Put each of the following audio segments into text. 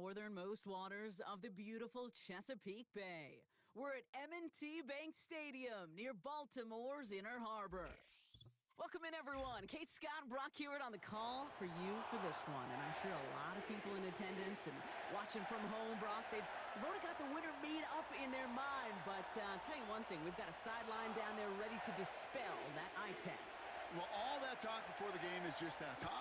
northernmost waters of the beautiful Chesapeake Bay. We're at M&T Bank Stadium near Baltimore's Inner Harbor. Welcome in, everyone. Kate, Scott, and Brock Hewitt on the call for you for this one. And I'm sure a lot of people in attendance and watching from home, Brock, they've already got the winner made up in their mind. But I'll tell you one thing, we've got a sideline down there ready to dispel that eye test. Well, all that talk before the game is just that. Talk.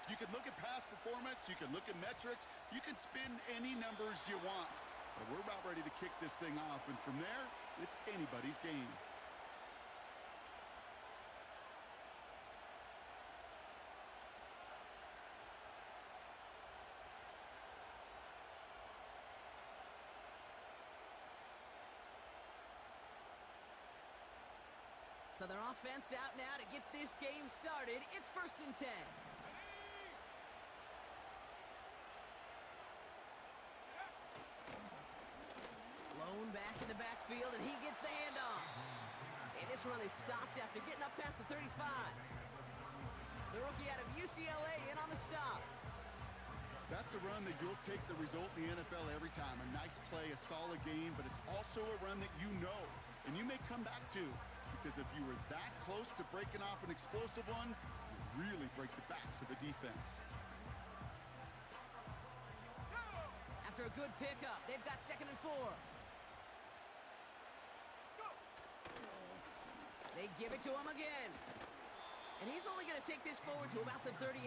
You can look at past performance, you can look at metrics, you can spin any numbers you want. But we're about ready to kick this thing off, and from there, it's anybody's game. So their offense out now to get this game started. It's 1st and 10. Blown back in the backfield, and he gets the handoff. Hey, this run is stopped after getting up past the 35. The rookie out of UCLA in on the stop. That's a run that you'll take the result in the NFL every time. A nice play, a solid game, but it's also a run that you know, and you may come back to. Because if you were that close to breaking off an explosive one, you really break the backs of a defense. After a good pickup, they've got 2nd and 4. They give it to him again. And he's only going to take this forward to about the 38.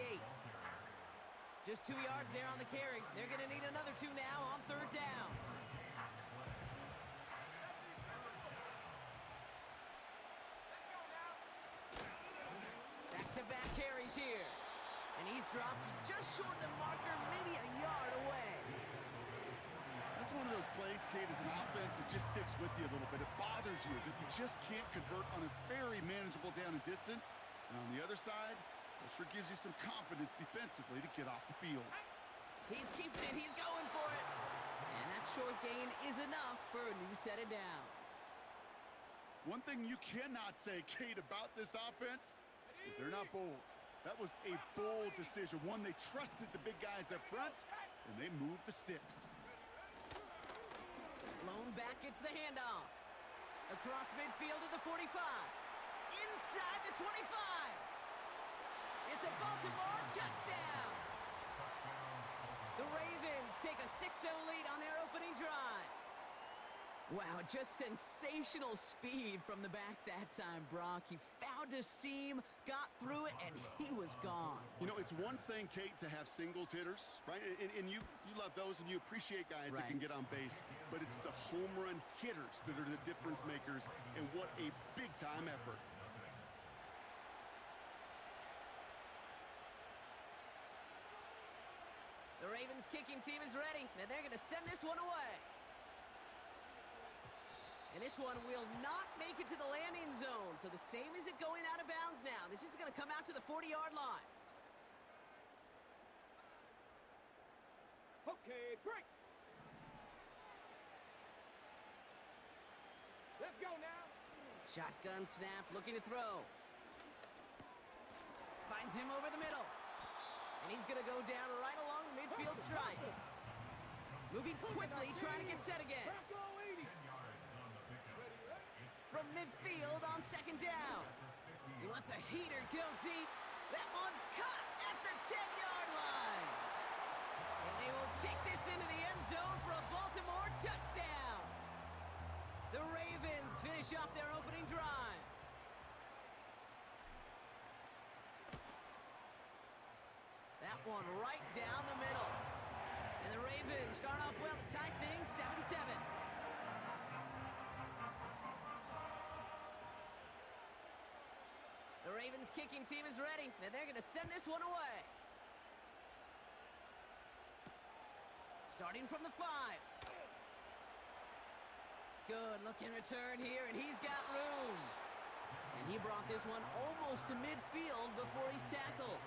Just 2 yards there on the carry. They're going to need another 2 now on 3rd down. Back-to-back carries here. And he's dropped just short of the marker, maybe a yard away. That's one of those plays, Kate, as an offense, it just sticks with you a little bit. It bothers you that you just can't convert on a very manageable down and distance. And on the other side, it sure gives you some confidence defensively to get off the field. He's keeping it. He's going for it. And that short gain is enough for a new set of downs. One thing you cannot say, Kate, about this offense is they're not bold. That was a bold decision, one they trusted the big guys up front, and they moved the sticks. Blown back gets the handoff. Across midfield to the 45. Inside the 25. It's a Baltimore touchdown. The Ravens take a 6-0 lead on their opening drive. Wow, just sensational speed from the back that time, Brock. He found a seam, got through it, and he was gone. You know, it's one thing, Kate, to have singles hitters, right? And you love those, and you appreciate guys that can get on base. But it's the home run hitters that are the difference makers, and what a big-time effort. The Ravens kicking team is ready, and they're going to send this one away. And this one will not make it to the landing zone. So the same as it going out of bounds now. This is going to come out to the 40-yard line. Okay, break. Let's go now. Shotgun snap, looking to throw. Finds him over the middle. And he's going to go down right along the midfield stripe. Moving quickly, trying to get set again. From midfield on 2nd down. He lets a heater go deep. That one's caught at the 10-yard line. And they will take this into the end zone for a Baltimore touchdown. The Ravens finish off their opening drive. That one right down the middle. And the Ravens start off well to tie things 7-7. The Ravens kicking team is ready, and they're going to send this one away. Starting from the 5. Good looking return here, and he's got room. And he brought this one almost to midfield before he's tackled.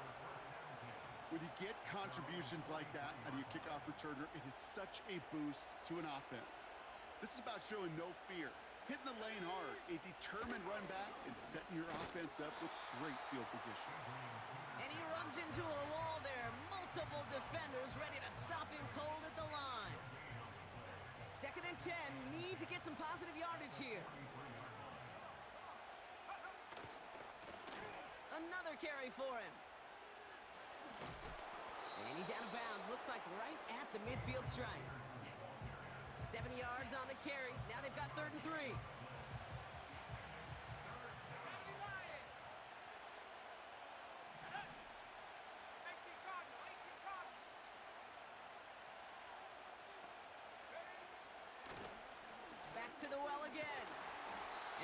When you get contributions like that out of your kickoff returner, it is such a boost to an offense. This is about showing no fear, hitting the lane hard, a determined run back, and setting your offense up with great field position. And he runs into a wall there. Multiple defenders ready to stop him Another carry for him. And he's out of bounds. Looks like right at the midfield stripe. 7 yards on the carry. Now they've got 3rd and 3. Back to the well again.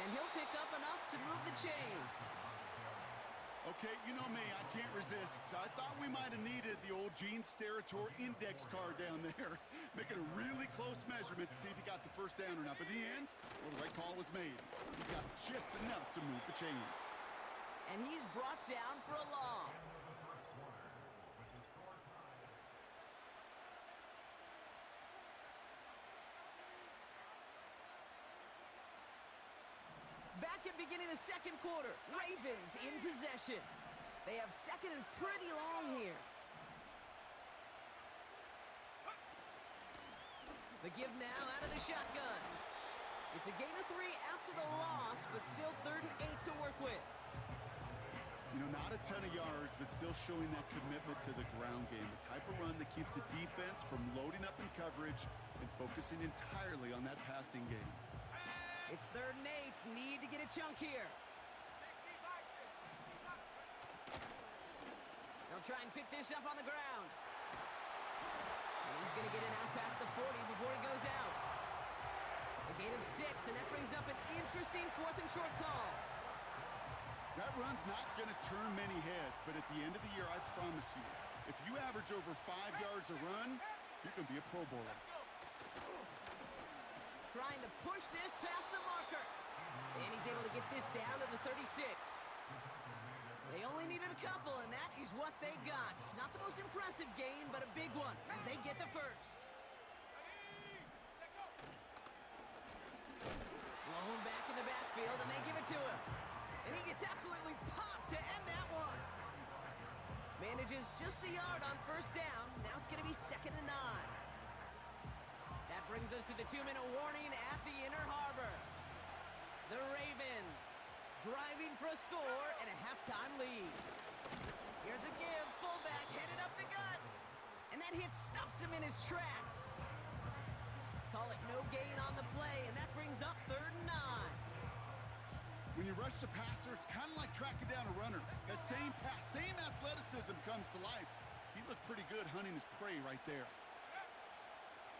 And he'll pick up enough to move the chains. Okay, you know me, I can't resist. I thought we might have needed the old Gene Steratore index card down there. Making a really close measurement to see if he got the first down or not. But in the end, well, the right call was made. He got just enough to move the chains. And he's brought down for a loss. Back at beginning of the second quarter, Ravens in possession. They have 2nd and pretty long here. The give now out of the shotgun. It's a gain of 3 after the loss, but still 3rd and 8 to work with. You know, not a ton of yards, but still showing that commitment to the ground game. The type of run that keeps the defense from loading up in coverage and focusing entirely on that passing game. It's 3rd and 8. Need to get a chunk here. They'll try and pick this up on the ground. And he's going to get it out past the 40 before he goes out. A gain of 6, and that brings up an interesting 4th and short call. That run's not going to turn many heads, but at the end of the year, I promise you, if you average over 5 yards a run, you're going to be a Pro Bowler. Trying to push this past the marker. And he's able to get this down to the 36. They only needed a couple, and that is what they got. Not the most impressive gain, but a big one as they get the first. Blown back in the backfield, and they give it to him. And he gets absolutely popped to end that one. Manages just a yard on 1st down. Now it's going to be 2nd and 9. That brings us to the 2-minute warning at the Inner Harbor. The Ravens driving for a score and a halftime lead. Here's a give, fullback headed up the gut. And that hit stops him in his tracks. Call it no gain on the play, and that brings up 3rd and 9. When you rush the passer, it's kind of like tracking down a runner. That same pass, same athleticism comes to life. He looked pretty good hunting his prey right there.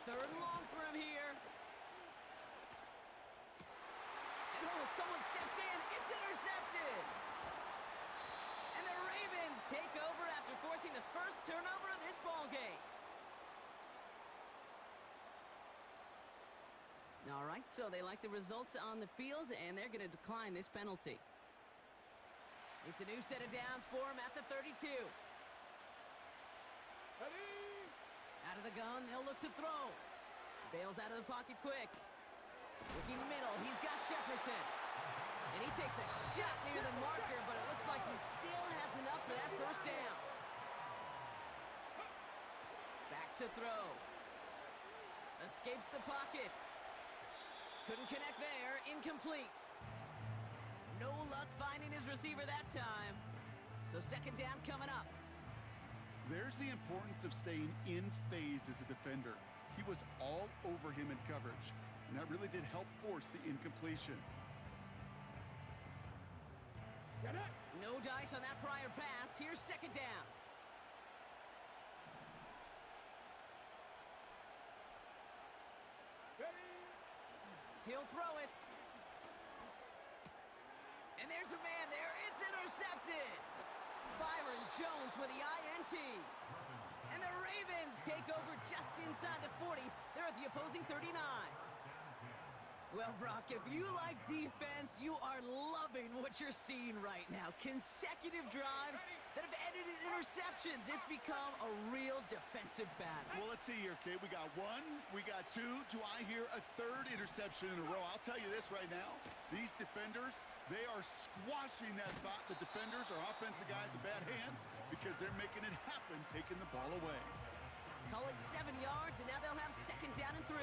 3rd and long for him here. And oh, someone stepped in. It's intercepted. And the Ravens take over after forcing the first turnover of this ball game. All right, so they like the results on the field, and they're going to decline this penalty. It's a new set of downs for him at the 32. Out of the gun, they'll look to throw. Bails out of the pocket quick. Looking middle, he's got Jefferson. And he takes a shot near the marker, but it looks like he still has enough for that 1st down. Back to throw. Escapes the pocket. Couldn't connect there. Incomplete. No luck finding his receiver that time. So 2nd down coming up. There's the importance of staying in phase as a defender. He was all over him in coverage, and that really did help force the incompletion. No dice on that prior pass. Here's 2nd down. He'll throw it. And there's a man there. It's intercepted. Byron Jones with the INT. And the Ravens take over just inside the 40. They're at the opposing 39. Well, Brock, if you like defense, you are loving what you're seeing right now. Consecutive drives that have ended in interceptions. It's become a real defensive battle. Well, let's see here, Kate. We got 1, we got 2. Do I hear a 3rd interception in a row? I'll tell you this right now. These defenders, they are squashing that thought the defenders are offensive guys in bad hands because they're making it happen, taking the ball away. Call it 7 yards, and now they'll have 2nd down and 3.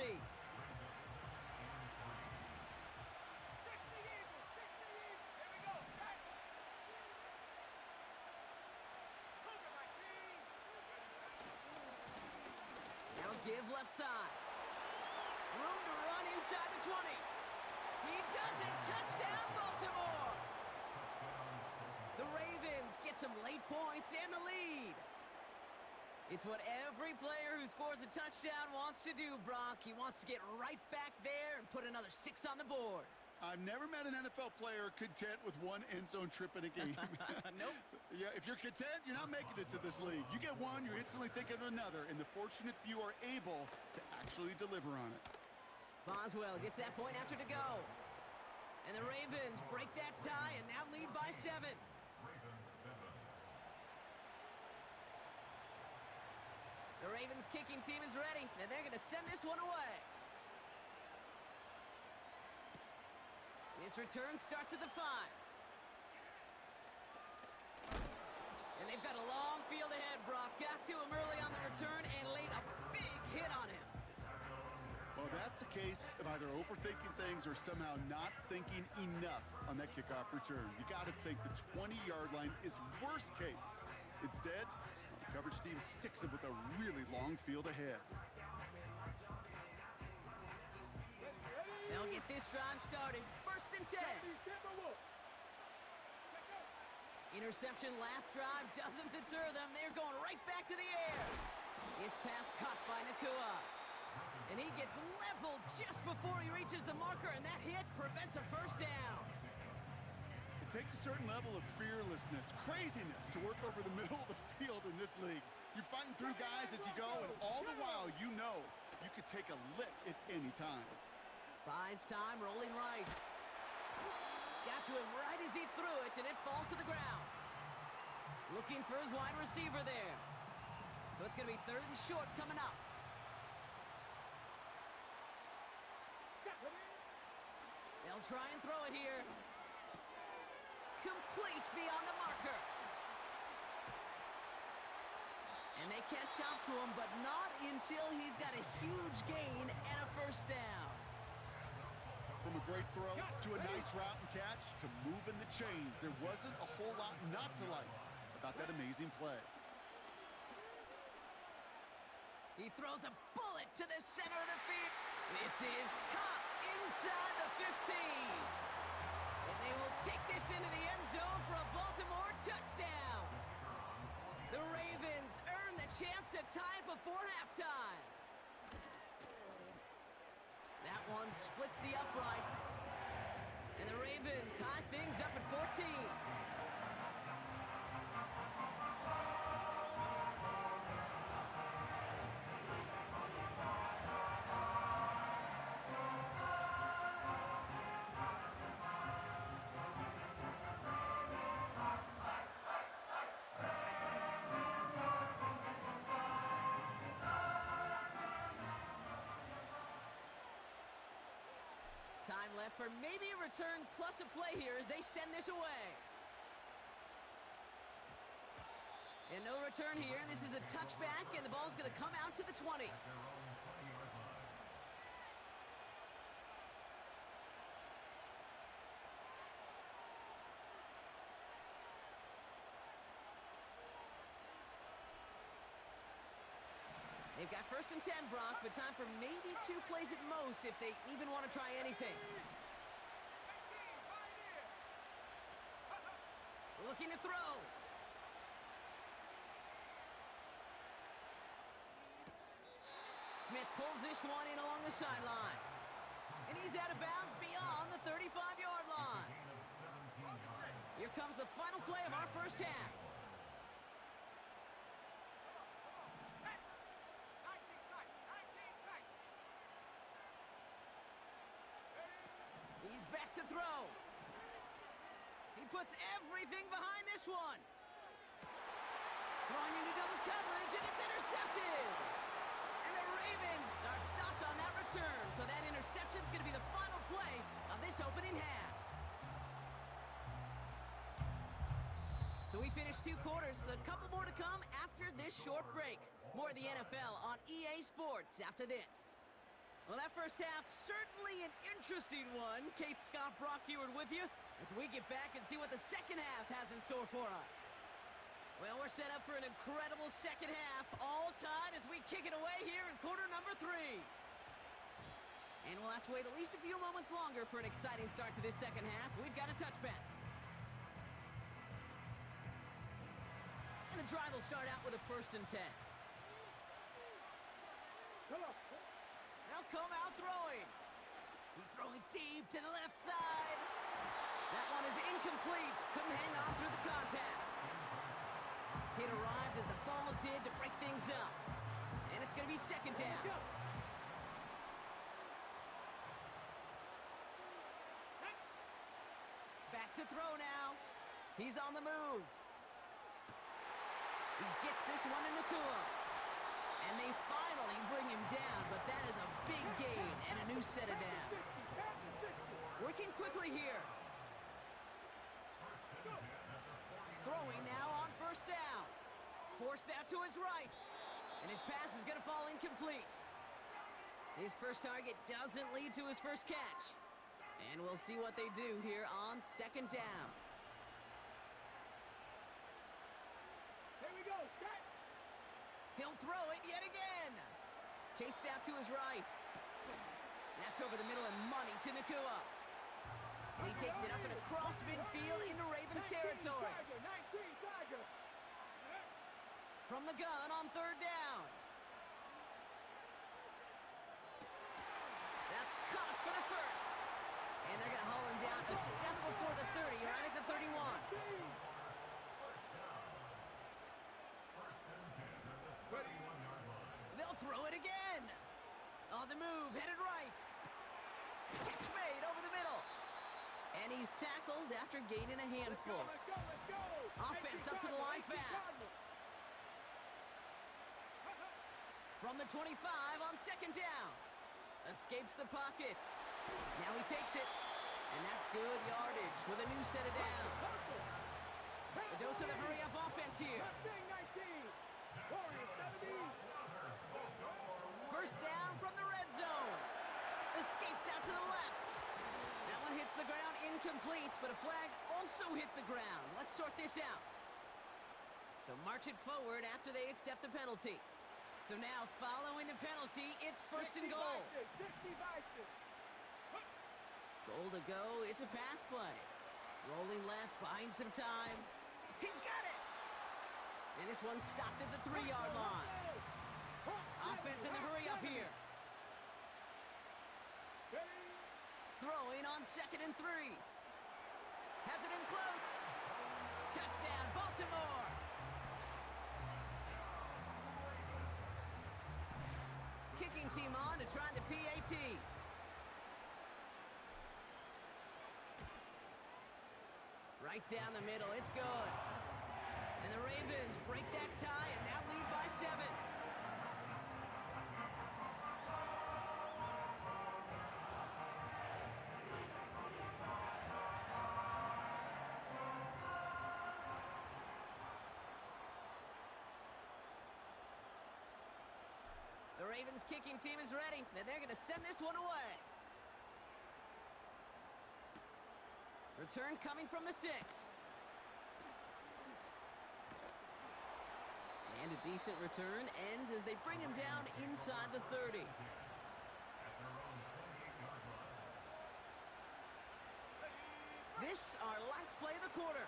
give left side. Room to run inside the 20. He does it. Touchdown, Baltimore. The Ravens get some late points and the lead. It's what every player who scores a touchdown wants to do, Brock. He wants to get right back there and put another 6 on the board. I've never met an NFL player content with one end zone trip in a game. Nope. Yeah, if you're content, you're not making it to this league. You get one, you're instantly thinking of another, and the fortunate few are able to actually deliver on it. Boswell gets that point after to go. And the Ravens break that tie and now lead by 7. The Ravens kicking team is ready, and they're going to send this one away. This return starts at the 5. And they've got a long field ahead, Brock. Got to him early on the return and laid a big hit on him. Well, that's the case of either overthinking things or somehow not thinking enough on that kickoff return. You got to think the 20-yard line is worst case. Instead, the coverage team sticks him with a really long field ahead. They'll get this drive started. 1st and 10. Interception last drive doesn't deter them. They're going right back to the air. His pass caught by Nakua. And he gets leveled just before he reaches the marker, and that hit prevents a 1st down. It takes a certain level of fearlessness, craziness to work over the middle of the field in this league. You're fighting through guys as you go, and all the while you know you could take a lick at any time. Buys time, rolling right. Got to him right as he threw it, and it falls to the ground. Looking for his wide receiver there. So it's going to be 3rd and short coming up. They'll try and throw it here. Complete beyond the marker. And they catch up to him, but not until he's got a huge gain and a 1st down. From a great throw to a nice route and catch to moving the chains, there wasn't a whole lot not to like about that amazing play. He throws a bullet to the center of the field. This is caught inside the 15. And they will take this into the end zone for a Baltimore touchdown. The Ravens earn the chance to tie it before halftime. That one splits the uprights. And the Ravens tie things up at 14. Time left for maybe a return plus a play here as they send this away. And no return here. This is a touchback, and the ball's going to come out to the 20. They've got 1st and 10, Brock, but time for maybe 2 plays at most if they even want to try anything. Looking to throw. Smith pulls this one in along the sideline. And he's out of bounds beyond the 35-yard line. Here comes the final play of our 1st half. He's back to throw. He puts everything behind this one. Throwing into double coverage, and it's intercepted. And the Ravens are stopped on that return. So that interception is going to be the final play of this opening half. So we finished 2 quarters. A couple more to come after this short break. More of the NFL on EA Sports after this. Well, that 1st half, certainly an interesting one. Kate, Scott, Brock Eward with you as we get back and see what the 2nd half has in store for us. Well, we're set up for an incredible second half, all tied as we kick it away here in quarter number 3. And we'll have to wait at least a few moments longer for an exciting start to this second half. We've got a touchback. And the drive will start out with a 1st and 10. They'll come out throwing. He's throwing deep to the left side. That one is incomplete. Couldn't hang on through the contact. It arrived as the ball did to break things up. And it's going to be 2nd down. Back to throw now. He's on the move. He gets this one in Nakua. And they finally bring him down, but that is a big gain and a new set of downs. Working quickly here. Throwing now on 1st down. Forced out to his right. And his pass is going to fall incomplete. His first target doesn't lead to his first catch. And we'll see what they do here on 2nd down. Here we go. Set. He'll throw it yet again. Chased out to his right. That's over the middle and money to Nakua. And he takes it up and across midfield into Ravens territory. From the gun on 3rd down. That's caught for the 1st. And they're going to haul him down a step before the 30, right at the 31. They'll throw it again. On the move, headed right. Catch made over the middle. And he's tackled after gaining a handful. Let's go. Offense up to the line fast. From the 25 on 2nd down. Escapes the pocket. Now he takes it. And that's good yardage with a new set of downs. A dose of the hurry-up offense here. 1st down from the red zone. Escapes out to the left. That one hits the ground incomplete, but a flag also hit the ground. Let's sort this out. So march it forward after they accept the penalty. So now, following the penalty, it's 1st and goal. Goal to go, it's a pass play. Rolling left, buying some time. He's got it! And this one's stopped at the 3-yard line. Offense in the hurry up here. Throwing on 2nd and 3. Has it in close. Touchdown, Baltimore. Kicking team on to try the PAT. Right down the middle, it's good. And the Ravens break that tie and now lead by 7. The Ravens kicking team is ready, and they're going to send this one away. Return coming from the 6. And a decent return ends as they bring him down inside the 30. This our last play of the quarter.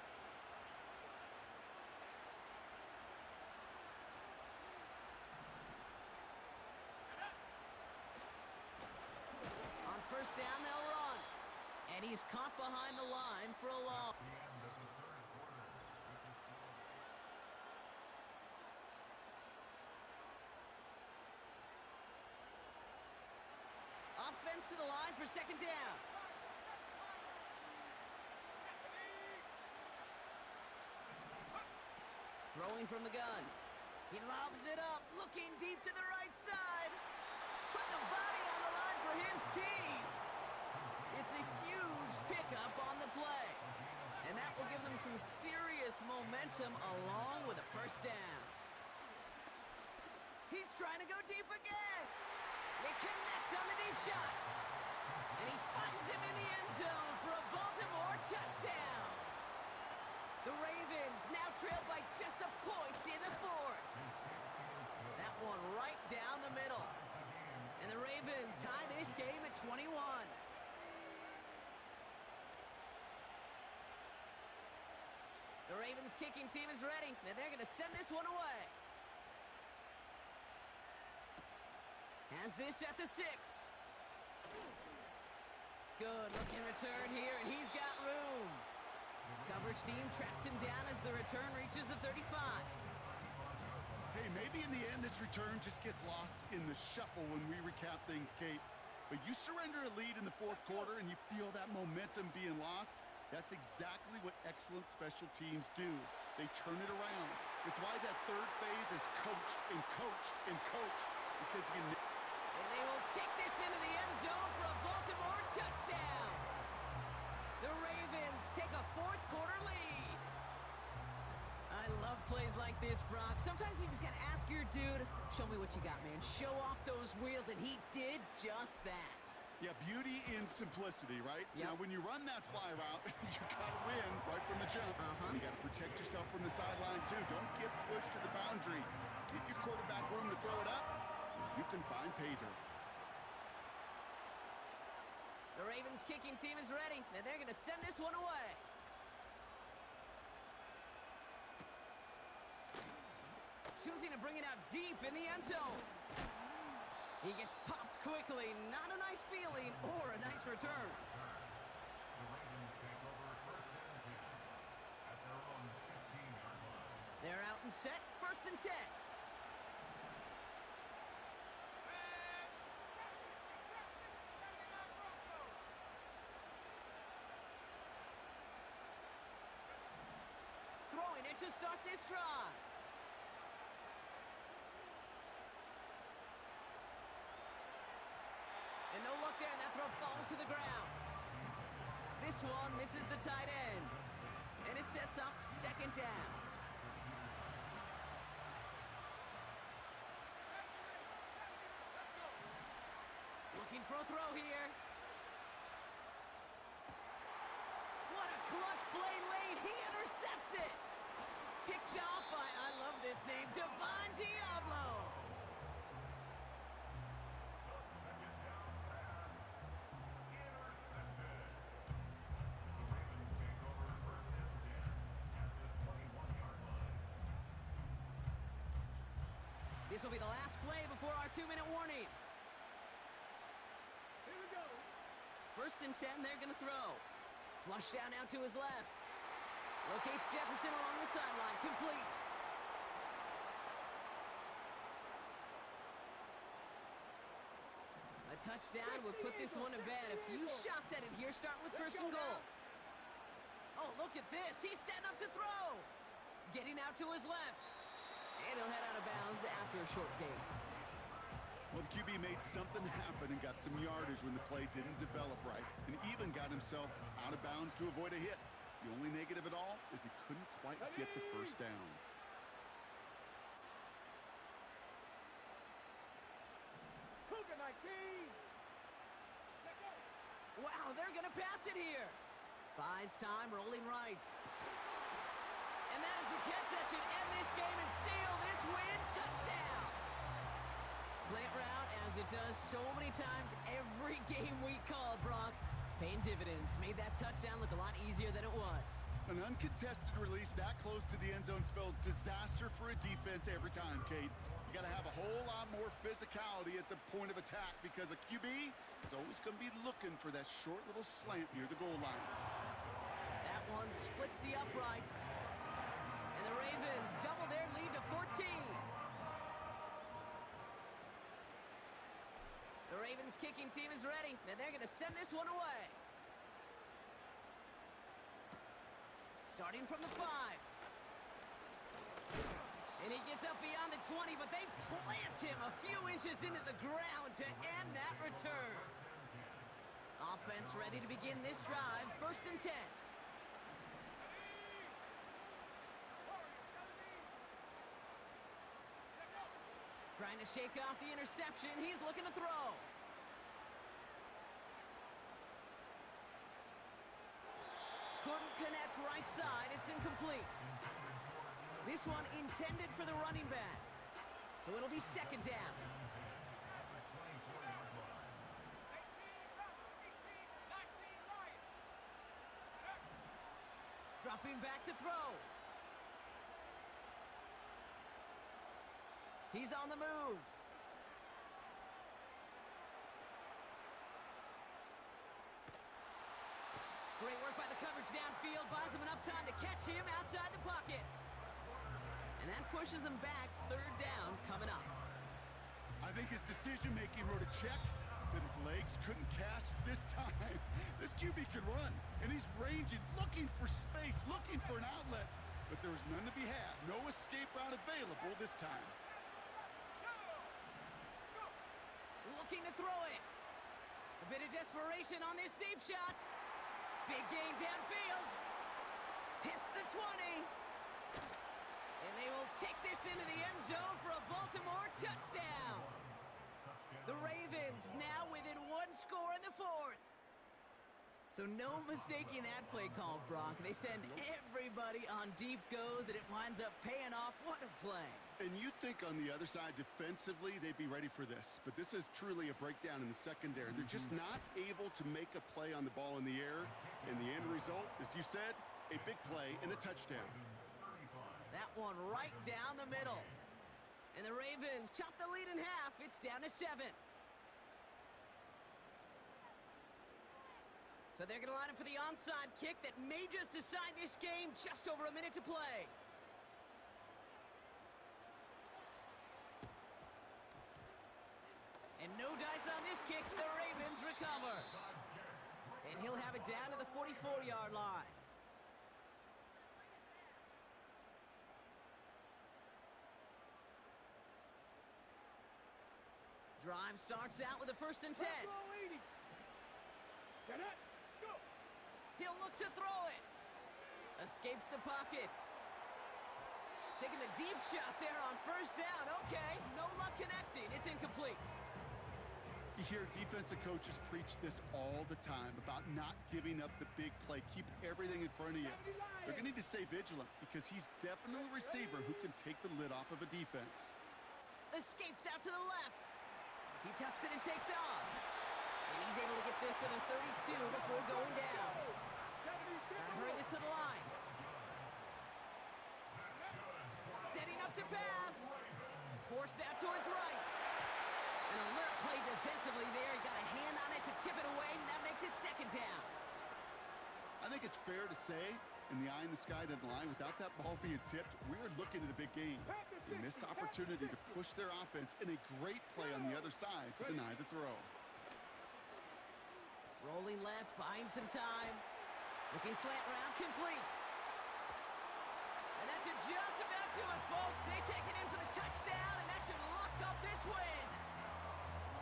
On 1st down, they'll run. And he's caught behind the line for a loss. Offense to the line for 2nd down. Throwing from the gun. He lobs it up, looking deep to the right side. Put the body on the line for his team. It's a huge pickup on the play. And that will give them some serious momentum along with a 1st down. He's trying to go deep again. They connect on the deep shot. And he finds him in the end zone for a Baltimore touchdown. The Ravens now trail by just a point in the fourth. That one right down the middle. And the Ravens tie this game at 21. The Ravens kicking team is ready, and they're going to send this one away. Has this at the 6. Good looking return here, and he's got room. Coverage team tracks him down as the return reaches the 35. Hey, maybe in the end this return just gets lost in the shuffle when we recap things, Kate. But you surrender a lead in the fourth quarter and you feel that momentum being lost. That's exactly what excellent special teams do. They turn it around. It's why that third phase is coached and coached and coached, because you know. And they will take this into the end zone for a Baltimore touchdown. The Ravens take a fourth quarter lead. I love plays like this, Brock. Sometimes you just gotta ask your dude, show me what you got, man. Show off those wheels, and he did just that. Yeah, beauty in simplicity, right? Yep. Now, when you run that fly route, you gotta win right from the jump. You gotta protect yourself from the sideline, too. Don't get pushed to the boundary. Give your quarterback room to throw it up. You can find pay dirt. The Ravens kicking team is ready, and they're going to send this one away. Choosing to bring it out deep in the end zone. He gets popped quickly. Not a nice feeling or a nice return. They're out and set. First and 10. Throwing it to start this drive. And no luck there, and that throw falls to the ground. This one misses the tight end. And it sets up second down. Looking for a throw here. What a clutch play late. He intercepts it. Picked off by, I love this name, Divine Diablo. This will be the last play before our 2-minute warning. Here we go. First and 10, they're going to throw. Flush down now to his left. Locates Jefferson along the sideline. Complete. A touchdown would put this one to bed. A few shots at it here, starting with first and goal. Oh, look at this. He's setting up to throw. Getting out to his left. And he'll head out of bounds after a short gain. Well, the QB made something happen and got some yardage when the play didn't develop right, and even got himself out of bounds to avoid a hit. The only negative at all is he couldn't quite get the first down. Wow, they're going to pass it here. Buys time, rolling right. And that is the catch that should end this game and seal this win. Touchdown. Slant route, as it does so many times every game we call, Brock. Paying dividends. Made that touchdown look a lot easier than it was. An uncontested release that close to the end zone spells disaster for a defense every time, Kate. You got to have a whole lot more physicality at the point of attack, because a QB is always going to be looking for that short little slant near the goal line. That one splits the uprights. And the Ravens double their lead to 14. The Ravens kicking team is ready, and they're going to send this one away. Starting from the 5. And he gets up beyond the 20, but they plant him a few inches into the ground to end that return. Offense ready to begin this drive. First and 10. Trying to shake off the interception. He's looking to throw. couldn't connect right side. It's incomplete. This one intended for the running back. So it'll be second down. Dropping back to throw. He's on the move. Great work by the coverage downfield. Buys him enough time to catch him outside the pocket. And that pushes him back. Third down coming up. I think his decision-making wrote a check that his legs couldn't catch this time. This QB can run, and he's ranging, looking for space, looking for an outlet. But there was none to be had. No escape route available this time. Looking to throw it. A bit of desperation on this deep shot. Big gain downfield. Hits the 20. And they will take this into the end zone for a Baltimore touchdown. The Ravens now within one score in the fourth. So no mistaking that play call, Brock. They send everybody on deep goes, and it winds up paying off. What a play. And you'd think on the other side, defensively, they'd be ready for this. But this is truly a breakdown in the secondary. They're just not able to make a play on the ball in the air. And the end result, as you said, a big play and a touchdown. That one right down the middle. And the Ravens chop the lead in half. It's down to 7. So they're going to line up for the onside kick that may just decide this game. Just over a minute to play. And no dice on this kick. The Ravens recover. And he'll have it down to the 44-yard line. Drive starts out with a 1st and 10. He'll look to throw it. Escapes the pocket. Taking the deep shot there on 1st down. Okay, no luck connecting. It's incomplete. You hear defensive coaches preach this all the time about not giving up the big play. Keep everything in front of you. They're going to need to stay vigilant because he's definitely a receiver who can take the lid off of a defense. Escapes out to the left. He tucks it and takes off. And he's able to get this to the 32 before going down. Gotta hurry this to the line. Setting up to pass. Forced out to his right. An alert play defensively there. He got a hand on it to tip it away, and that makes it 2nd down. I think it's fair to say, in the eye in the sky deadline, without that ball being tipped, we're looking at the big game. A missed opportunity to push their offense, and a great play on the other side to deny the throw. Rolling left, buying some time. Looking slant route, complete. And that should just about do it, folks. They take it in for the touchdown, and that should lock up this win.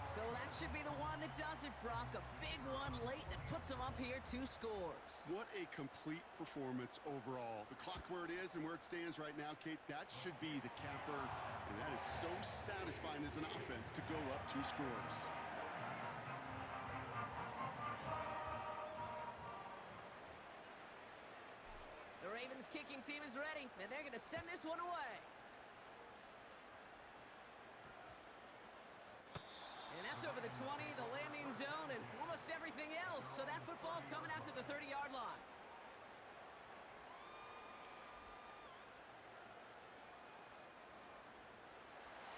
So that should be the one that does it, Brock. A big one late that puts them up here 2 scores. What a complete performance overall. The clock where it is and where it stands right now, Kate, that should be the capper. And that is so satisfying as an offense to go up 2 scores. The Ravens kicking team is ready, and they're going to send this one away. And that's over the 20, the landing zone, and almost everything else. So that football coming out to the 30-yard line.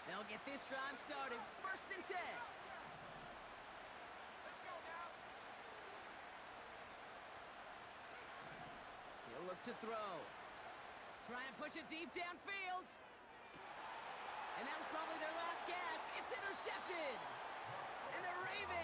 They'll get this drive started. 1st and 10. He'll look to throw. Try and push it deep downfield. And that was probably their last gasp. It's intercepted. And the Ravens